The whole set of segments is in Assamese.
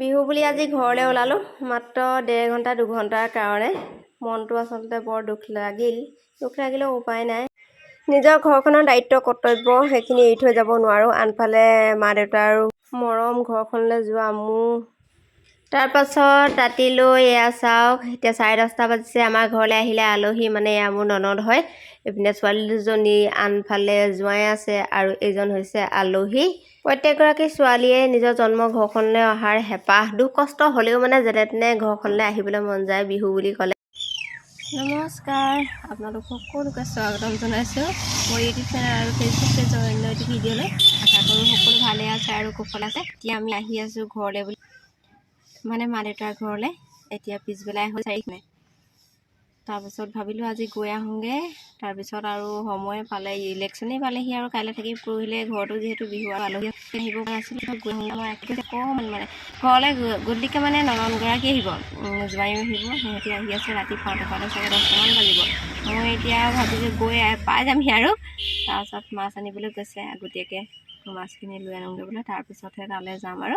বিহু বুলি আজি ঘৰলৈ ওলালোঁ মাত্ৰ 1.5 ঘণ্টা 2 ঘণ্টাৰ কাৰণে। মনটো আচলতে বৰ দুখ লাগিলেও উপায় নাই। নিজৰ ঘৰখনৰ দায়িত্ব কৰ্তব্য সেইখিনি এৰি থৈ যাব নোৱাৰোঁ। আনফালে মা দেউতাৰ মৰম ঘৰখনলৈ যোৱা মোৰ। তাৰপাছত ৰাতিলৈ এয়া চাওক, এতিয়া 10:30 বাজিছে। আমাৰ ঘৰলৈ আহিলে আলহী, মানে এয়া মোৰ ননদ হয়। এইপিনে ছোৱালী দুজনী, আনফালে জোঁৱাই আছে আৰু এইজন হৈছে আলহী। প্ৰত্যেকগৰাকী ছোৱালীয়ে নিজৰ জন্ম ঘৰখনলৈ অহাৰ হেঁপাহ, দুখ কষ্ট হ'লেও মানে যেনে তেনে ঘৰখনলৈ আহিবলৈ মন যায় বিহু বুলি ক'লে। নমস্কাৰ, আপোনালোক সকলোকে স্বাগতম জনাইছোঁ মোৰ ইউটিউব চেনেল আৰু ফেচবুক পেজৰ অন্য এটি ভিডিঅ'লৈ। আশা কৰোঁ সকলো ভালে আছে আৰু কুশল আছে। এতিয়া আমি আহি আছোঁ ঘৰলৈ বুলি, মানে মা দেউতাৰ ঘৰলৈ। এতিয়া পিছবেলাই হ'ল 4 তাৰপিছত ভাবিলোঁ আজি গৈ আহোঁগৈ। তাৰপিছত আৰু সময় পালে, ইলেকশ্যনেই পালেহি আৰু কাইলৈ থাকি পৰহিলে ঘৰতো যিহেতু বিহু আৰু আলহী আহিব নাছিলে, গৈ আহোঁগৈ। মই অকণমান মানে ঘৰলৈ গধূলিকৈ মানে ননদগৰাকী আহিব, জোৱাইও আহিব। সিহঁতি আহি আছে। ৰাতি পাওঁতে চাগে 10টামান বাজিব। মই এতিয়া ভাবিছোঁ গৈ পাই যামহি আৰু। তাৰপিছত মাছ আনিবলৈ গৈছে, আগতীয়াকৈ মাছখিনি লৈ আনোগৈ বোলে, তাৰপিছতহে তালৈ যাম আৰু।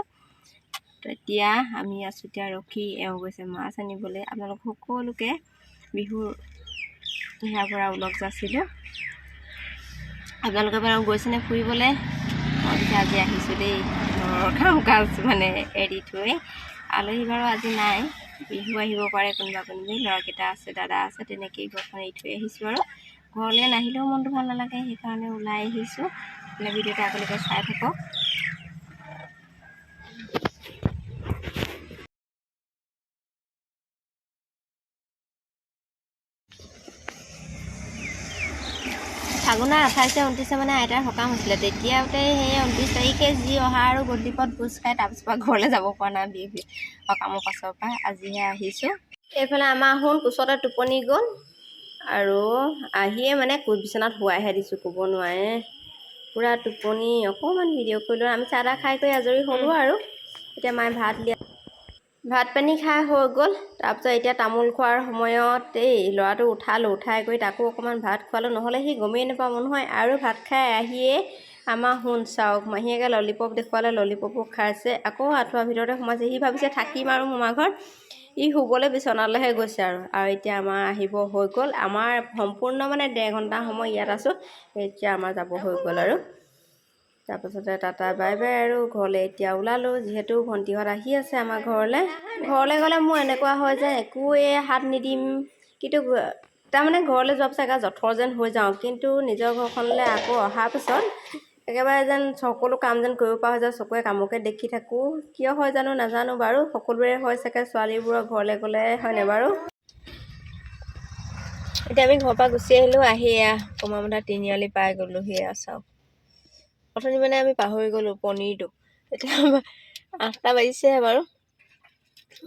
এতিয়া আমি আছোঁ এতিয়া ৰখি, এওঁ গৈছে মাছ আনিবলৈ। আপোনালোক সকলোকে বিহুৰ ইয়াৰ পৰা ওলগ যাছিলোঁ। আপোনালোকে বাৰু গৈছেনে ফুৰিবলৈ? মই পিছে আজি আহিছোঁ দেই, ঘৰৰ কাম কাজ মানে এৰি থৈ। আলহী বাৰু আজি নাই, বিহু আহিব পাৰে কোনোবা ল'ৰাকেইটা আছে, দাদা আছে, তেনেকেই ঘৰখন এৰি থৈ আহিছোঁ আৰু। ঘৰলৈ নাহিলেও মনটো ভাল নালাগে, সেইকাৰণে ওলাই আহিছোঁ। ভিডিঅ'টো আপোনালোকে চাই থাকক। ফাগুনৰ 28 29 মানে আইতাৰ সকাম হৈছিলে। তেতিয়াতে সেই 29 তাৰিখে যি অহা আৰু গধূলিপৰত ভোজ খাই তাৰপিছৰ পৰা ঘৰলৈ যাব পৰা নাই। বিহু সকামৰ পাছৰ পৰা আজিহে আহিছোঁ। এইফালে আমাৰ শুন কোচতে টোপনি গ'ল আৰু আহিয়ে মানে বিচনাত শুৱাইহে দিছোঁ, ক'ব নোৱাৰে পূৰা টোপনি। অকণমান ভিডিঅ' কৰিলোঁ। আমি চাহ তাহ খাই কৰি আজৰি হ'লোঁ আৰু। এতিয়া মায়ে ভাত পানী খাই হৈ গ'ল। তাৰপিছত এতিয়া তামোল খোৱাৰ সময়ত এই ল'ৰাটো উঠাই কৰি তাকো অকণমান ভাত খোৱালোঁ, নহ'লে সি গমেই নাপাব নহয়। আৰু ভাত খাই আহিয়ে আমাৰ শুন চাওক, মাহীয়েকে ললিপপ দেখুৱালে, ললিপপো খাইছে, আকৌ আঁঠুৱাৰ ভিতৰতে সোমাইছে। সি ভাবিছে থাকিম আৰু মামাৰ ঘৰত, ই শুবলৈ বিচনালৈহে গৈছে আৰু এতিয়া আমাৰ আহিব হৈ গ'ল। আমাৰ সম্পূৰ্ণ মানে 1.5 ঘণ্টা সময় ইয়াত আছোঁ। এতিয়া আমাৰ যাব হৈ গ'ল আৰু। তাৰপাছতে টাটা বাই বাই আৰু ঘৰলৈ এতিয়া ওলালোঁ, যিহেতু ভণ্টিহঁত আহি আছে আমাৰ ঘৰলৈ গ'লে মোৰ এনেকুৱা হয় যে একোৱে হাত নিদিম, কিন্তু তাৰমানে ঘৰলৈ যোৱাৰ পিছত একেবাৰে জঠৰ যেন হৈ যাওঁ। কিন্তু নিজৰ ঘৰখনলৈ আকৌ অহাৰ পিছত একেবাৰে যেন সকলো কাম যেন কৰিব পৰা হৈ যায়। চকুৱে কামকে দেখি থাকোঁ, কিয় হয় জানো নাজানো বাৰু। সকলোৰে হয় চাগে, ছোৱালীবোৰৰ ঘৰলৈ গ'লে হয়নে বাৰু। এতিয়া আমি ঘৰৰ পৰা গুচি আহিলোঁ। আহি এয়া কমামদা তিনিআলি পাই গ'লোঁ। সেয়া চাওক, অথনি মানে আমি পাহৰি গ'লোঁ পনীৰটো। এতিয়া 8টা বাজিছেহে বাৰু।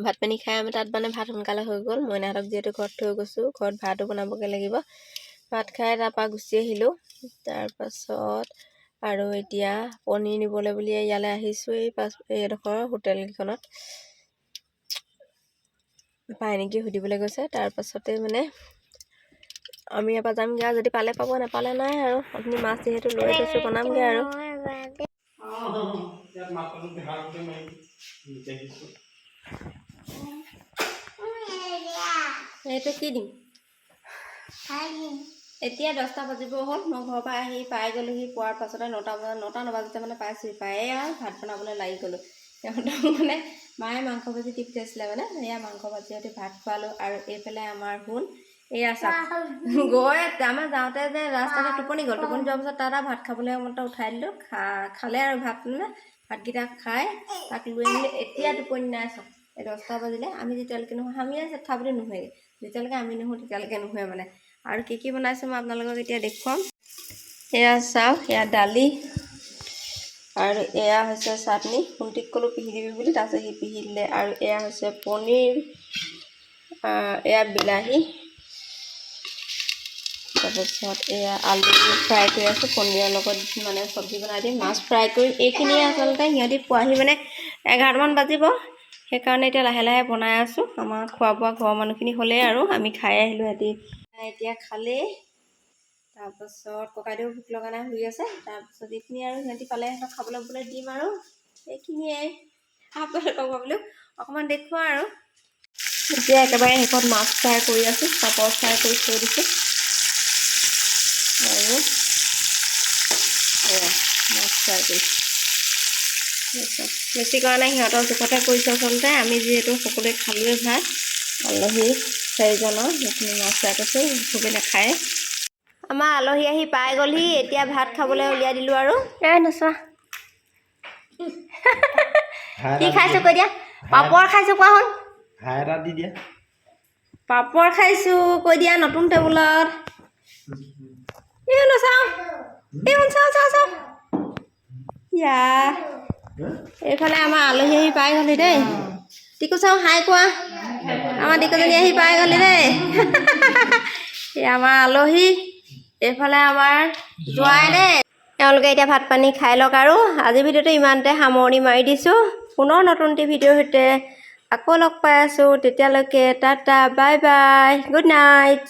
ভাত পানী খাই আমি তাত মানে ভাত সোনকালে হৈ গ'ল। মইনাহঁতক যিহেতু ঘৰত থৈ গৈছোঁ, ঘৰত ভাতো বনাবগৈ লাগিব। ভাত খাই তাৰপৰা গুচি আহিলোঁ। তাৰপাছত আৰু এতিয়া পনীৰ নিবলৈ বুলি ইয়ালৈ আহিছোঁ। এইডোখৰ হোটেলকেইখনত পায় নেকি সুধিবলৈ গৈছে। তাৰপাছতে মানে আমি ইয়াৰ পৰা যামগৈ আৰু, যদি পালে পাব, নাপালে নাই আৰু। আপুনি মাছ যিহেতু লৈ থৈছোঁ বনামগৈ আৰু। এইটো কি দিম? এতিয়া 10টা বাজিব হ'ল। মই ঘৰৰ পৰা আহি পাই গ'লোহি। পোৱাৰ পাছতে 9টা নবাজিতে মানে পাইছোঁ। পায়ে আৰু ভাত বনাবলৈ লাগি গ'লোঁ। সিহঁতক মানে মায়ে মাংস ভাজি দি পঠিয়াইছিলে, মানে এয়া মাংস ভাজি সৈতে ভাত খোৱালোঁ। আৰু এইফালে আমাৰ শুন এয়া চাওক, গৈ আমাৰ যাওঁতে যে ৰাস্তাতে টোপনি গ'ল। টোপনি যোৱাৰ পিছত তাত ভাত খাবলৈ মতে উঠাই দিলোঁ। খালে আৰু ভাতকেইটা খাই তাক লৈ আহিলে। এতিয়া টোপনি নাই চাওক, 10টা বাজিলে। আমি যেতিয়ালৈকে নুশুওঁ, আমিয়ে চেঠা বুলি নুশুৱেগৈ। যেতিয়ালৈকে আমি নুশুওঁ তেতিয়ালৈকে নুশুৱে মানে। আৰু কি বনাইছোঁ মই আপোনালোকক এতিয়া দেখুৱাম। এয়া চাওক, এয়া দালি আৰু এয়া হৈছে চাটনি। শুন্তিক ক'লোঁ পিহি দিবি বুলি, তাৰপিছত সি পিহি দিলে। আৰু এয়া হৈছে পনীৰ, এয়া বিলাহী, তাৰপিছত এয়া আলু ফ্ৰাই কৰি আছোঁ। পনীৰৰ লগত মানে চব্জি বনাই দিম, মাছ ফ্ৰাই কৰিম। এইখিনিয়ে আচলতে সিহঁতি পোৱাহি মানে 11টামান বাজিব। সেইকাৰণে এতিয়া লাহে লাহে বনাই আছোঁ। আমাৰ খোৱা বোৱা ঘৰৰ মানুহখিনি হ'লেই আৰু, আমি খাই আহিলোঁ। সিহঁতি এতিয়া খালেই। তাৰপাছত ককাইদেউ ভোক লগা নাই, শুই আছে। তাৰপিছত এইখিনি আৰু সিহঁতি পালে সিহঁতক খাবলৈ দিম আৰু। এইখিনিয়ে আপোনালোকক বোলো অকণমান দেখুৱা আৰু এতিয়া একেবাৰে শেষত মাছ ফ্ৰাই কৰি আছোঁ পাপৰ ফ্ৰাই কৰি থৈ দিছোঁ আৰু মাছ ফ্ৰাই কৰিছোঁ বেছি কৰা নাই সিহঁতৰ জোখতে কৰিছোঁ আচলতে আমি যিহেতু সকলোৱে খালোৱে ভাত আলহী 4জনৰ সেইখিনি মাছ ফ্ৰাই কৰিছোঁ চবেই নাখায় আমাৰ আলহী আহি পাই গ'লহি এতিয়া ভাত খাবলৈ উলিয়াই দিলোঁ আৰু নচোৱা কি খাইছোঁ কৈ দিয়া পাপৰ খাইছোঁ কোৱা শুন হাই এটা দি দিয়া পাপৰ খাইছোঁ কৈ দিয়া নতুন টেবুলত নাচাওঁ চাওঁ ইয়া এইফালে আমাৰ আলহী আহি পাই গ'লহি দেই টিকু চাওঁ হাই কোৱা আমাৰ টিকুজনী আহি পাই গ'লহি দেই আমাৰ আলহী এইফালে আমাৰ জোৱাই দেই তেওঁলোকে এতিয়া ভাত পানী খাই লওক আৰু আজি ভিডিঅ'টো ইমানতে সামৰণি মাৰি দিছোঁ পুনৰ নতুন ভিডিঅ'ৰ সৈতে আকৌ লগ পাই আছোঁ তেতিয়ালৈকে tata bye bye good night